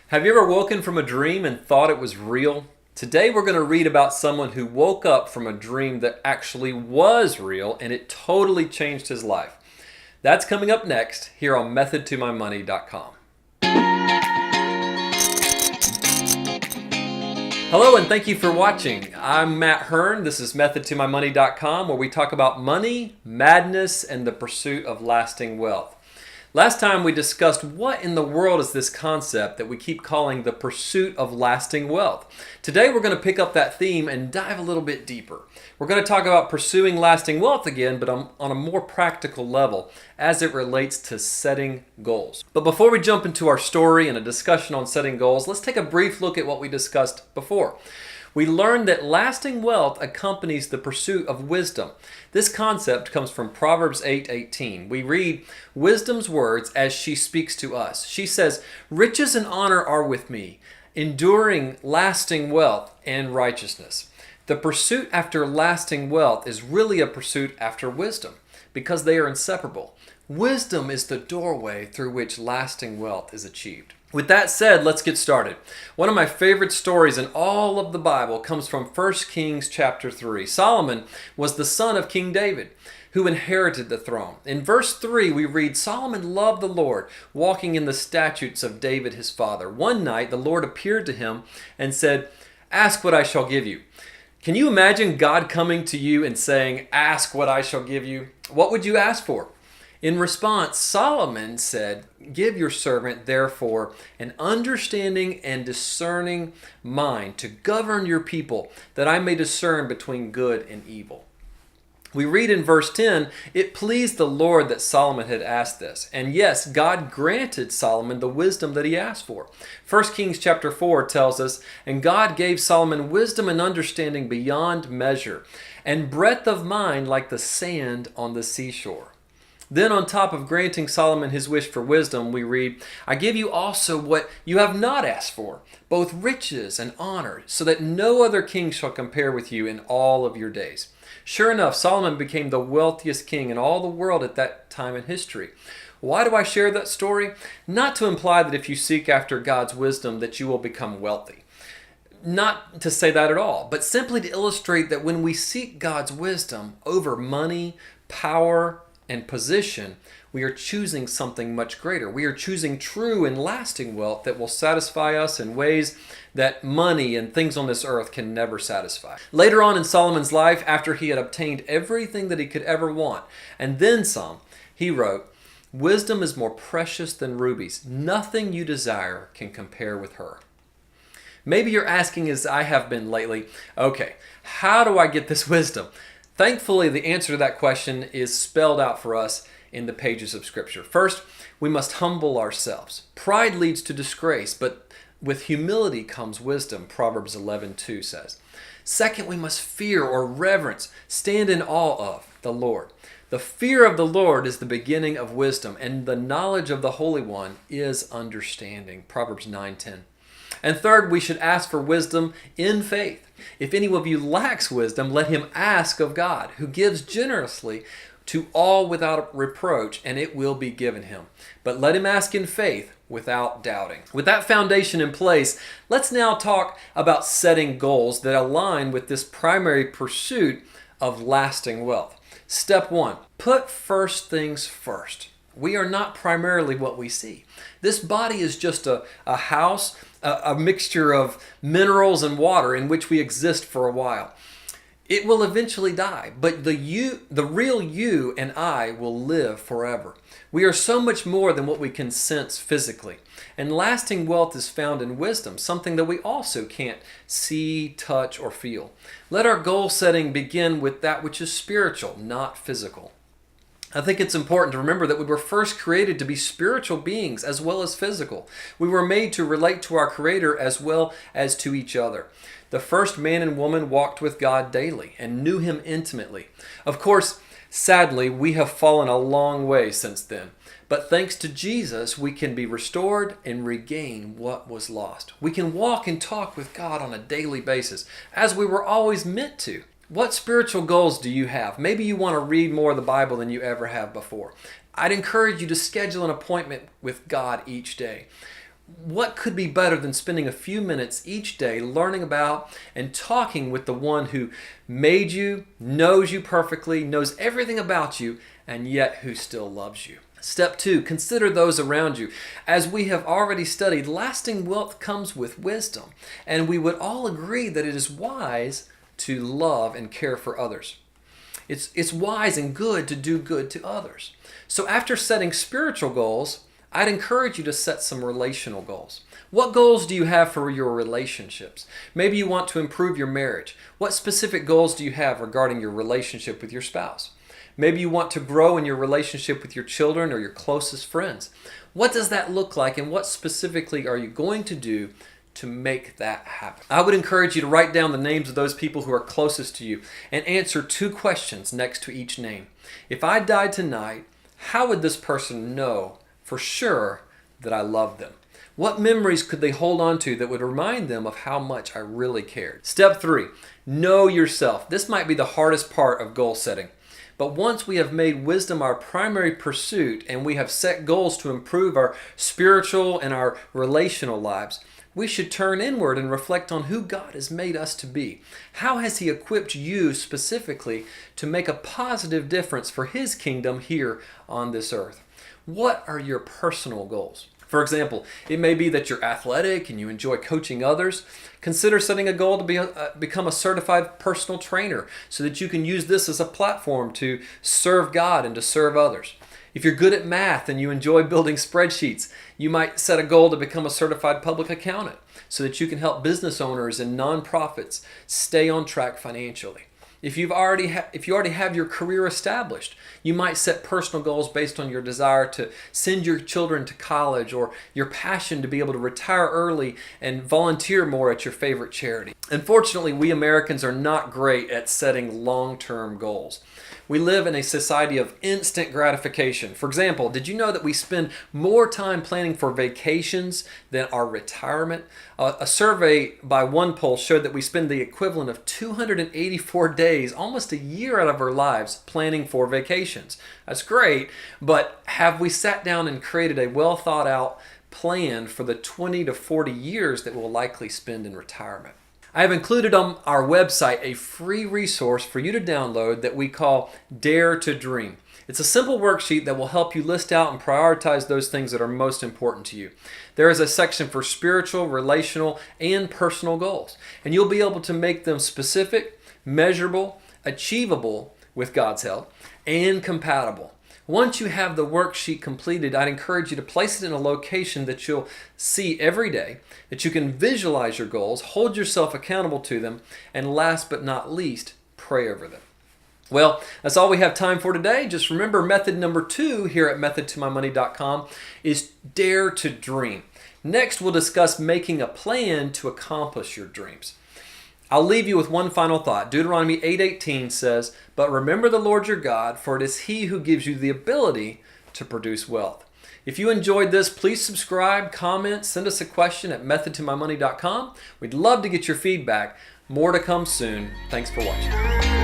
Have you ever woken from a dream and thought it was real? Today we're going to read about someone who woke up from a dream that actually was real and it totally changed his life. That's coming up next here on methodtomymoney.com. Hello and thank you for watching. I'm Matt Hearn. This is methodtomymoney.com where we talk about money, madness, and the pursuit of lasting wealth. Last time we discussed what in the world is this concept that we keep calling the pursuit of lasting wealth. Today we're going to pick up that theme and dive a little bit deeper. We're going to talk about pursuing lasting wealth again, but on a more practical level as it relates to setting goals. But before we jump into our story and a discussion on setting goals, let's take a brief look at what we discussed before. We learned that lasting wealth accompanies the pursuit of wisdom. This concept comes from Proverbs 8:18. We read wisdom's words as she speaks to us. She says, "Riches and honor are with me, enduring lasting wealth and righteousness." The pursuit after lasting wealth is really a pursuit after wisdom because they are inseparable. Wisdom is the doorway through which lasting wealth is achieved. With that said, let's get started. One of my favorite stories in all of the Bible comes from 1 Kings chapter 3. Solomon was the son of King David, who inherited the throne. In verse 3, we read, Solomon loved the Lord, walking in the statutes of David his father. One night, the Lord appeared to him and said, "Ask what I shall give you." Can you imagine God coming to you and saying, "Ask what I shall give you"? What would you ask for? In response, Solomon said, "Give your servant, therefore, an understanding and discerning mind to govern your people, that I may discern between good and evil." We read in verse 10, it pleased the Lord that Solomon had asked this. And yes, God granted Solomon the wisdom that he asked for. 1 Kings chapter 4 tells us, "And God gave Solomon wisdom and understanding beyond measure, and breadth of mind like the sand on the seashore." Then on top of granting Solomon his wish for wisdom, we read, "I give you also what you have not asked for, both riches and honor, so that no other king shall compare with you in all of your days." Sure enough, Solomon became the wealthiest king in all the world at that time in history. Why do I share that story? Not to imply that if you seek after God's wisdom that you will become wealthy. Not to say that at all, but simply to illustrate that when we seek God's wisdom over money, power, and position, we are choosing something much greater. We are choosing true and lasting wealth that will satisfy us in ways that money and things on this earth can never satisfy. Later on in Solomon's life, after he had obtained everything that he could ever want, and then some, he wrote, "Wisdom is more precious than rubies. Nothing you desire can compare with her." Maybe you're asking, as I have been lately, okay, how do I get this wisdom? Thankfully, the answer to that question is spelled out for us in the pages of Scripture. First, we must humble ourselves. Pride leads to disgrace, but with humility comes wisdom, Proverbs 11:2 says. Second, we must fear or reverence, stand in awe of the Lord. The fear of the Lord is the beginning of wisdom, and the knowledge of the Holy One is understanding, Proverbs 9:10. And third, we should ask for wisdom in faith. If any of you lacks wisdom, let him ask of God, who gives generously to all without reproach, and it will be given him. But let him ask in faith without doubting. With that foundation in place, let's now talk about setting goals that align with this primary pursuit of lasting wealth. Step 1, put first things first. We are not primarily what we see. This body is just a house, a mixture of minerals and water in which we exist for a while. It will eventually die, but the real you and I will live forever. We are so much more than what we can sense physically. And lasting wealth is found in wisdom, something that we also can't see, touch, or feel. Let our goal setting begin with that which is spiritual, not physical. I think it's important to remember that we were first created to be spiritual beings as well as physical. We were made to relate to our Creator as well as to each other. The first man and woman walked with God daily and knew Him intimately. Of course, sadly, we have fallen a long way since then. But thanks to Jesus, we can be restored and regain what was lost. We can walk and talk with God on a daily basis, as we were always meant to. What spiritual goals do you have? Maybe you want to read more of the Bible than you ever have before. I'd encourage you to schedule an appointment with God each day. what could be better than spending a few minutes each day learning about and talking with the one who made you, knows you perfectly, knows everything about you, and yet who still loves you? Step 2, consider those around you. As we have already studied, lasting wealth comes with wisdom, and we would all agree that it is wise to love and care for others. It's wise and good to do good to others. So after setting spiritual goals, I'd encourage you to set some relational goals. What goals do you have for your relationships? Maybe you want to improve your marriage. What specific goals do you have regarding your relationship with your spouse? Maybe you want to grow in your relationship with your children or your closest friends. What does that look like, and what specifically are you going to do to make that happen? I would encourage you to write down the names of those people who are closest to you and answer 2 questions next to each name. If I died tonight, how would this person know for sure that I love them? What memories could they hold on to that would remind them of how much I really cared? Step 3, know yourself. This might be the hardest part of goal setting. But once we have made wisdom our primary pursuit and we have set goals to improve our spiritual and our relational lives, we should turn inward and reflect on who God has made us to be. How has He equipped you specifically to make a positive difference for His kingdom here on this earth? What are your personal goals? For example, it may be that you're athletic and you enjoy coaching others. Consider setting a goal to become a certified personal trainer so that you can use this as a platform to serve God and to serve others. If you're good at math and you enjoy building spreadsheets, you might set a goal to become a certified public accountant so that you can help business owners and nonprofits stay on track financially. If you already have your career established, you might set personal goals based on your desire to send your children to college or your passion to be able to retire early and volunteer more at your favorite charity. Unfortunately, we Americans are not great at setting long-term goals. We live in a society of instant gratification. For example, did you know that we spend more time planning for vacations than our retirement? A survey by OnePoll showed that we spend the equivalent of 284 days, almost a year out of our lives, planning for vacations. That's great, but have we sat down and created a well thought out plan for the 20 to 40 years that we'll likely spend in retirement? I have included on our website a free resource for you to download that we call Dare to Dream. It's a simple worksheet that will help you list out and prioritize those things that are most important to you. There is a section for spiritual, relational, and personal goals, and you'll be able to make them specific, measurable, achievable with God's help, and compatible. Once you have the worksheet completed, I'd encourage you to place it in a location that you'll see every day, that you can visualize your goals, hold yourself accountable to them, and last but not least, pray over them. Well, that's all we have time for today. Just remember, method number 2 here at methodtomymoney.com is Dare to Dream. Next, we'll discuss making a plan to accomplish your dreams. I'll leave you with one final thought. Deuteronomy 8:18 says, "But remember the Lord your God, for it is He who gives you the ability to produce wealth." If you enjoyed this, please subscribe, comment, send us a question at methodtomymoney.com. We'd love to get your feedback. More to come soon. Thanks for watching.